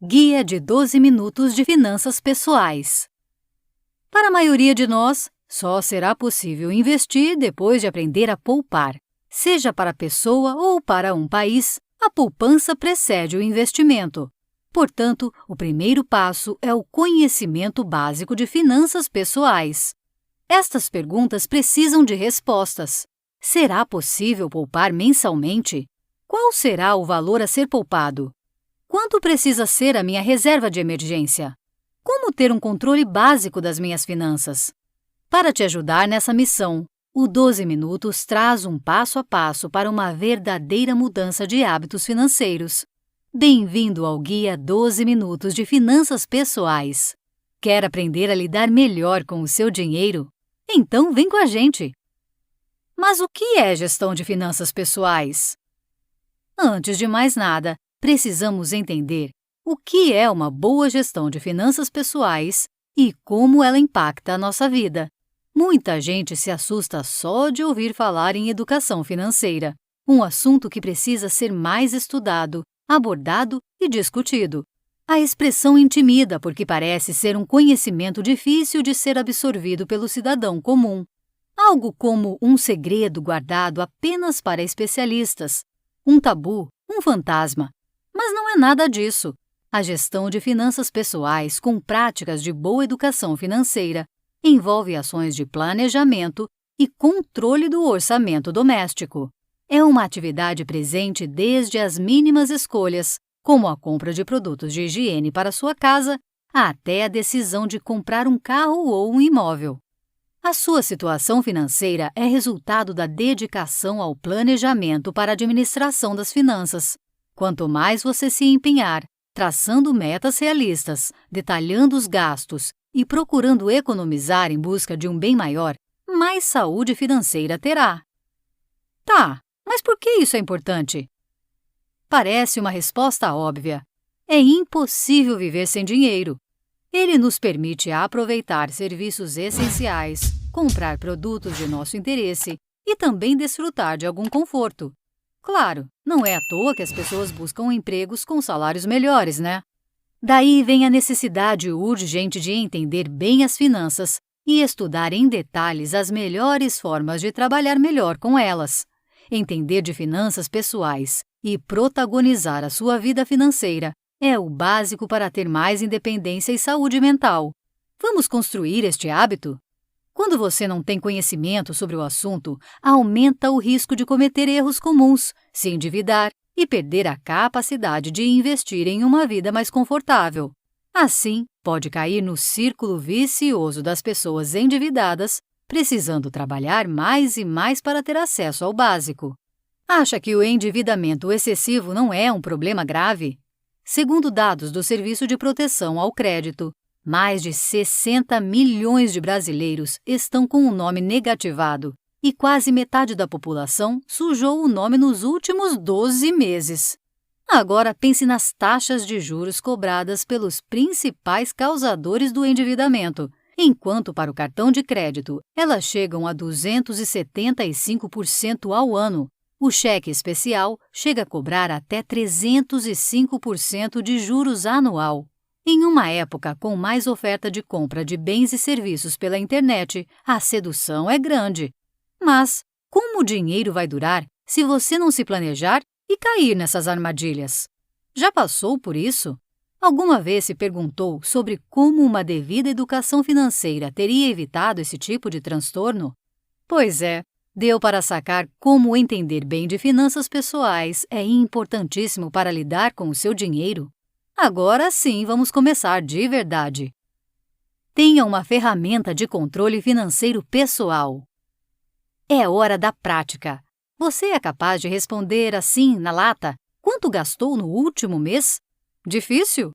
Guia de 12 minutos de finanças pessoais. Para a maioria de nós, só será possível investir depois de aprender a poupar. Seja para a pessoa ou para um país, a poupança precede o investimento. Portanto, o primeiro passo é o conhecimento básico de finanças pessoais. Estas perguntas precisam de respostas. Será possível poupar mensalmente? Qual será o valor a ser poupado? Quanto precisa ser a minha reserva de emergência? Como ter um controle básico das minhas finanças? Para te ajudar nessa missão, o 12 Minutos traz um passo a passo para uma verdadeira mudança de hábitos financeiros. Bem-vindo ao Guia 12 Minutos de Finanças Pessoais. Quer aprender a lidar melhor com o seu dinheiro? Então vem com a gente! Mas o que é gestão de finanças pessoais? Antes de mais nada, precisamos entender o que é uma boa gestão de finanças pessoais e como ela impacta a nossa vida. Muita gente se assusta só de ouvir falar em educação financeira, um assunto que precisa ser mais estudado, abordado e discutido. A expressão intimida porque parece ser um conhecimento difícil de ser absorvido pelo cidadão comum. Algo como um segredo guardado apenas para especialistas, um tabu, um fantasma. Mas não é nada disso. A gestão de finanças pessoais com práticas de boa educação financeira envolve ações de planejamento e controle do orçamento doméstico. É uma atividade presente desde as mínimas escolhas, como a compra de produtos de higiene para sua casa, até a decisão de comprar um carro ou um imóvel. A sua situação financeira é resultado da dedicação ao planejamento para a administração das finanças. Quanto mais você se empenhar, traçando metas realistas, detalhando os gastos e procurando economizar em busca de um bem maior, mais saúde financeira terá. Tá, mas por que isso é importante? Parece uma resposta óbvia. É impossível viver sem dinheiro. Ele nos permite aproveitar serviços essenciais, comprar produtos de nosso interesse e também desfrutar de algum conforto. Claro, não é à toa que as pessoas buscam empregos com salários melhores, né? Daí vem a necessidade urgente de entender bem as finanças e estudar em detalhes as melhores formas de trabalhar melhor com elas. Entender de finanças pessoais e protagonizar a sua vida financeira é o básico para ter mais independência e saúde mental. Vamos construir este hábito? Quando você não tem conhecimento sobre o assunto, aumenta o risco de cometer erros comuns, se endividar e perder a capacidade de investir em uma vida mais confortável. Assim, pode cair no círculo vicioso das pessoas endividadas, precisando trabalhar mais e mais para ter acesso ao básico. Acha que o endividamento excessivo não é um problema grave? Segundo dados do Serviço de Proteção ao Crédito, mais de 60 milhões de brasileiros estão com o nome negativado e quase metade da população sujou o nome nos últimos 12 meses. Agora pense nas taxas de juros cobradas pelos principais causadores do endividamento, enquanto para o cartão de crédito elas chegam a 275% ao ano. O cheque especial chega a cobrar até 305% de juros anual. Em uma época com mais oferta de compra de bens e serviços pela internet, a sedução é grande. Mas como o dinheiro vai durar se você não se planejar e cair nessas armadilhas? Já passou por isso? Alguma vez se perguntou sobre como uma devida educação financeira teria evitado esse tipo de transtorno? Pois é, deu para sacar como entender bem de finanças pessoais é importantíssimo para lidar com o seu dinheiro. Agora sim, vamos começar de verdade. Tenha uma ferramenta de controle financeiro pessoal. É hora da prática. Você é capaz de responder assim, na lata, quanto gastou no último mês? Difícil?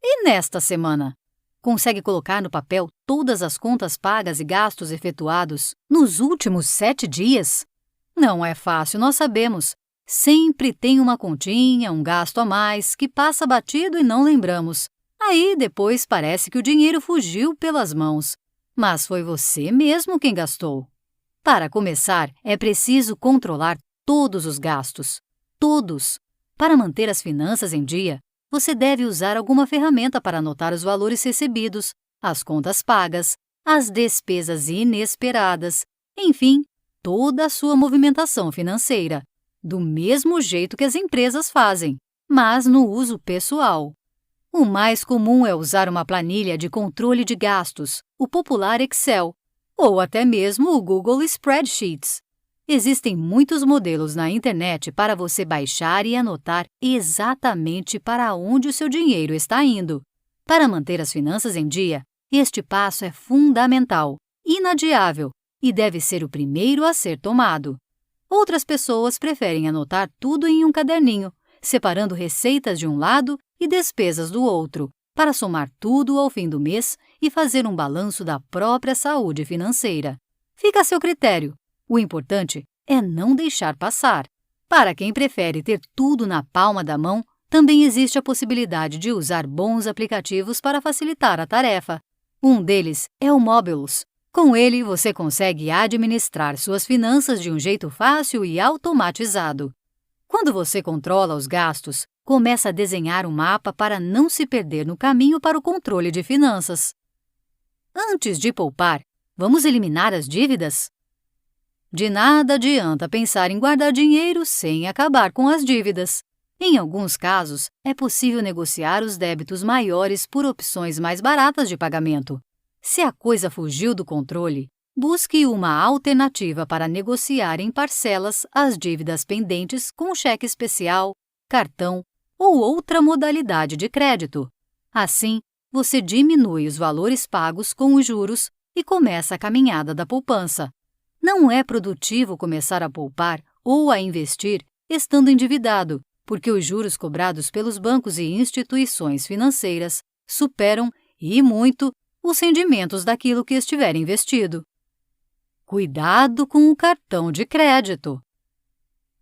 E nesta semana? Consegue colocar no papel todas as contas pagas e gastos efetuados nos últimos 7 dias? Não é fácil, nós sabemos. Sempre tem uma continha, um gasto a mais, que passa batido e não lembramos. Aí, depois, parece que o dinheiro fugiu pelas mãos. Mas foi você mesmo quem gastou. Para começar, é preciso controlar todos os gastos. Todos. Para manter as finanças em dia, você deve usar alguma ferramenta para anotar os valores recebidos, as contas pagas, as despesas inesperadas, enfim, toda a sua movimentação financeira, do mesmo jeito que as empresas fazem, mas no uso pessoal. O mais comum é usar uma planilha de controle de gastos, o popular Excel, ou até mesmo o Google Spreadsheets. Existem muitos modelos na internet para você baixar e anotar exatamente para onde o seu dinheiro está indo. Para manter as finanças em dia, este passo é fundamental, inadiável e deve ser o primeiro a ser tomado. Outras pessoas preferem anotar tudo em um caderninho, separando receitas de um lado e despesas do outro, para somar tudo ao fim do mês e fazer um balanço da própria saúde financeira. Fica a seu critério. O importante é não deixar passar. Para quem prefere ter tudo na palma da mão, também existe a possibilidade de usar bons aplicativos para facilitar a tarefa. Um deles é o Mobilus. Com ele, você consegue administrar suas finanças de um jeito fácil e automatizado. Quando você controla os gastos, começa a desenhar um mapa para não se perder no caminho para o controle de finanças. Antes de poupar, vamos eliminar as dívidas? De nada adianta pensar em guardar dinheiro sem acabar com as dívidas. Em alguns casos, é possível negociar os débitos maiores por opções mais baratas de pagamento. Se a coisa fugiu do controle, busque uma alternativa para negociar em parcelas as dívidas pendentes com cheque especial, cartão ou outra modalidade de crédito. Assim, você diminui os valores pagos com os juros e começa a caminhada da poupança. Não é produtivo começar a poupar ou a investir estando endividado, porque os juros cobrados pelos bancos e instituições financeiras superam, e muito, os rendimentos daquilo que estiver investido. Cuidado com o cartão de crédito.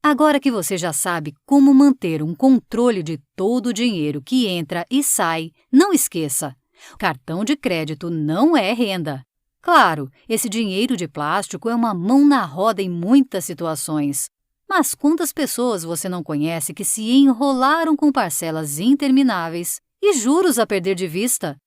Agora que você já sabe como manter um controle de todo o dinheiro que entra e sai, não esqueça: o cartão de crédito não é renda. Claro, esse dinheiro de plástico é uma mão na roda em muitas situações. Mas quantas pessoas você não conhece que se enrolaram com parcelas intermináveis e juros a perder de vista?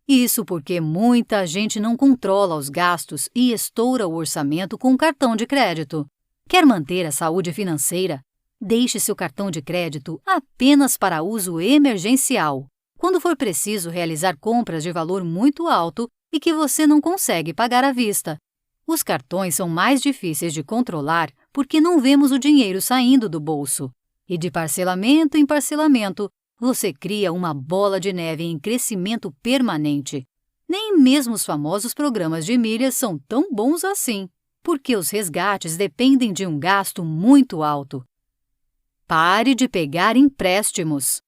Isso porque muita gente não controla os gastos e estoura o orçamento com o cartão de crédito. Quer manter a saúde financeira? Deixe seu cartão de crédito apenas para uso emergencial, quando for preciso realizar compras de valor muito alto e que você não consegue pagar à vista. Os cartões são mais difíceis de controlar porque não vemos o dinheiro saindo do bolso. E de parcelamento em parcelamento, você cria uma bola de neve em crescimento permanente. Nem mesmo os famosos programas de milhas são tão bons assim, porque os resgates dependem de um gasto muito alto. Pare de pegar empréstimos.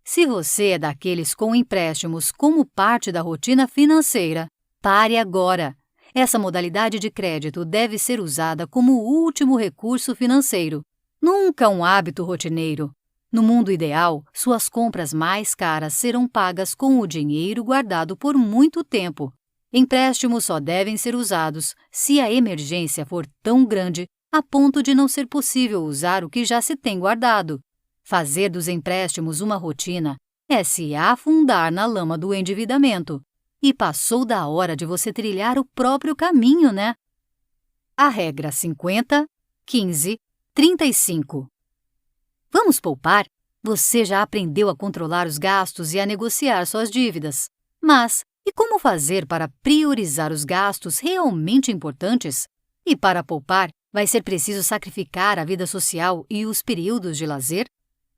Se você é daqueles com empréstimos como parte da rotina financeira, pare agora. Essa modalidade de crédito deve ser usada como o último recurso financeiro, nunca um hábito rotineiro. No mundo ideal, suas compras mais caras serão pagas com o dinheiro guardado por muito tempo. Empréstimos só devem ser usados se a emergência for tão grande a ponto de não ser possível usar o que já se tem guardado. Fazer dos empréstimos uma rotina é se afundar na lama do endividamento. E passou da hora de você trilhar o próprio caminho, né? A regra 50, 15, 35. Vamos poupar? Você já aprendeu a controlar os gastos e a negociar suas dívidas. Mas, e como fazer para priorizar os gastos realmente importantes? E para poupar, vai ser preciso sacrificar a vida social e os períodos de lazer?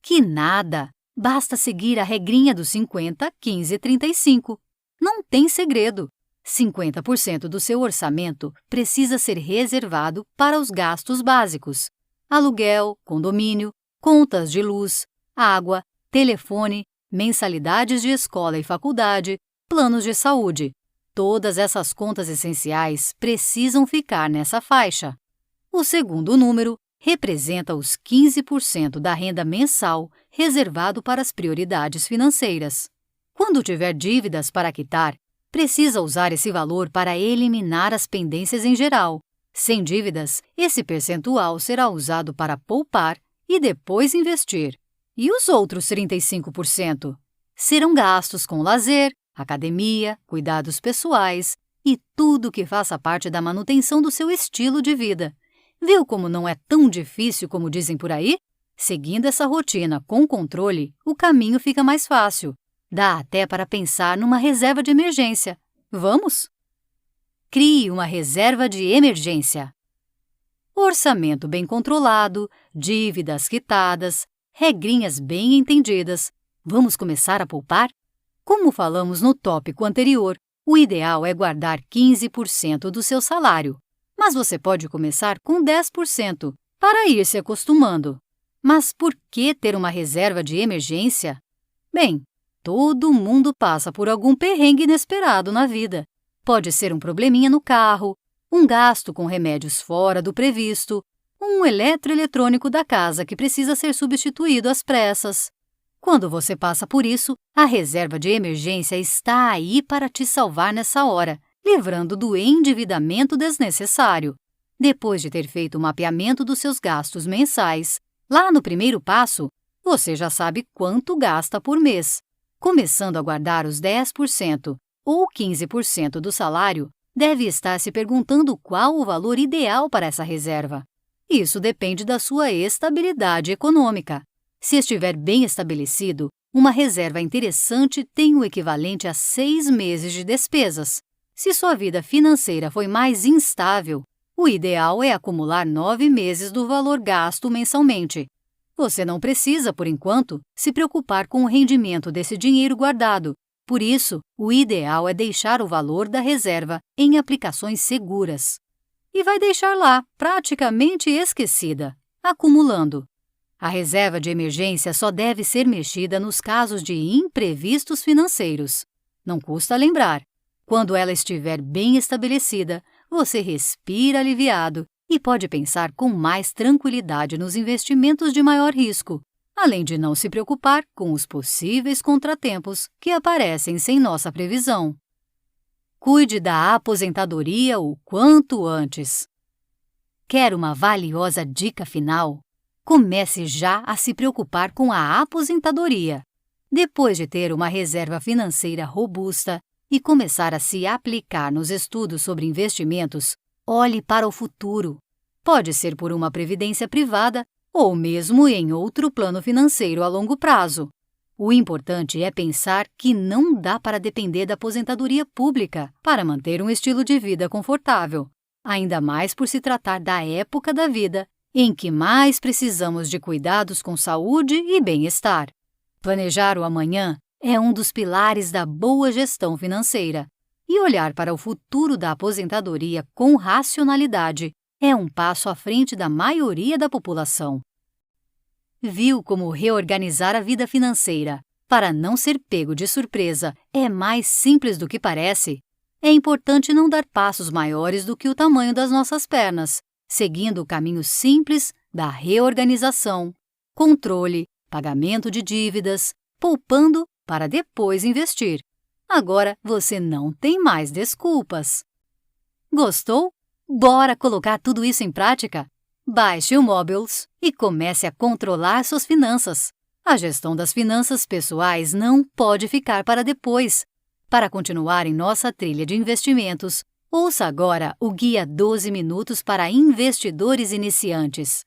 Que nada! Basta seguir a regrinha dos 50, 15 e 35. Não tem segredo. 50% do seu orçamento precisa ser reservado para os gastos básicos: aluguel, condomínio, contas de luz, água, telefone, mensalidades de escola e faculdade, planos de saúde. Todas essas contas essenciais precisam ficar nessa faixa. O segundo número representa os 15% da renda mensal reservado para as prioridades financeiras. Quando tiver dívidas para quitar, precisa usar esse valor para eliminar as pendências em geral. Sem dívidas, esse percentual será usado para poupar e depois investir. E os outros 35%? Serão gastos com lazer, academia, cuidados pessoais e tudo que faça parte da manutenção do seu estilo de vida. Viu como não é tão difícil como dizem por aí? Seguindo essa rotina com controle, o caminho fica mais fácil. Dá até para pensar numa reserva de emergência. Vamos? Crie uma reserva de emergência. Orçamento bem controlado, dívidas quitadas, regrinhas bem entendidas. Vamos começar a poupar? Como falamos no tópico anterior, o ideal é guardar 15% do seu salário, mas você pode começar com 10% para ir se acostumando. Mas por que ter uma reserva de emergência? Bem, todo mundo passa por algum perrengue inesperado na vida. Pode ser um probleminha no carro, um gasto com remédios fora do previsto, um eletroeletrônico da casa que precisa ser substituído às pressas. Quando você passa por isso, a reserva de emergência está aí para te salvar nessa hora, livrando do endividamento desnecessário. Depois de ter feito o mapeamento dos seus gastos mensais, lá no primeiro passo, você já sabe quanto gasta por mês. Começando a guardar os 10% ou 15% do salário, deve estar se perguntando qual o valor ideal para essa reserva. Isso depende da sua estabilidade econômica. Se estiver bem estabelecido, uma reserva interessante tem o equivalente a 6 meses de despesas. Se sua vida financeira foi mais instável, o ideal é acumular 9 meses do valor gasto mensalmente. Você não precisa, por enquanto, se preocupar com o rendimento desse dinheiro guardado. Por isso, o ideal é deixar o valor da reserva em aplicações seguras. E vai deixar lá, praticamente esquecida, acumulando. A reserva de emergência só deve ser mexida nos casos de imprevistos financeiros. Não custa lembrar. Quando ela estiver bem estabelecida, você respira aliviado e pode pensar com mais tranquilidade nos investimentos de maior risco, além de não se preocupar com os possíveis contratempos que aparecem sem nossa previsão. Cuide da aposentadoria o quanto antes. Quer uma valiosa dica final? Comece já a se preocupar com a aposentadoria. Depois de ter uma reserva financeira robusta e começar a se aplicar nos estudos sobre investimentos, olhe para o futuro. Pode ser por uma previdência privada ou mesmo em outro plano financeiro a longo prazo. O importante é pensar que não dá para depender da aposentadoria pública para manter um estilo de vida confortável, ainda mais por se tratar da época da vida em que mais precisamos de cuidados com saúde e bem-estar. Planejar o amanhã é um dos pilares da boa gestão financeira, e olhar para o futuro da aposentadoria com racionalidade é um passo à frente da maioria da população. Viu como reorganizar a vida financeira para não ser pego de surpresa é mais simples do que parece? É importante não dar passos maiores do que o tamanho das nossas pernas, seguindo o caminho simples da reorganização, controle, pagamento de dívidas, poupando para depois investir. Agora você não tem mais desculpas. Gostou? Bora colocar tudo isso em prática? Baixe o Mobiles e comece a controlar suas finanças. A gestão das finanças pessoais não pode ficar para depois. Para continuar em nossa trilha de investimentos, ouça agora o Guia 12 Minutos para Investidores Iniciantes.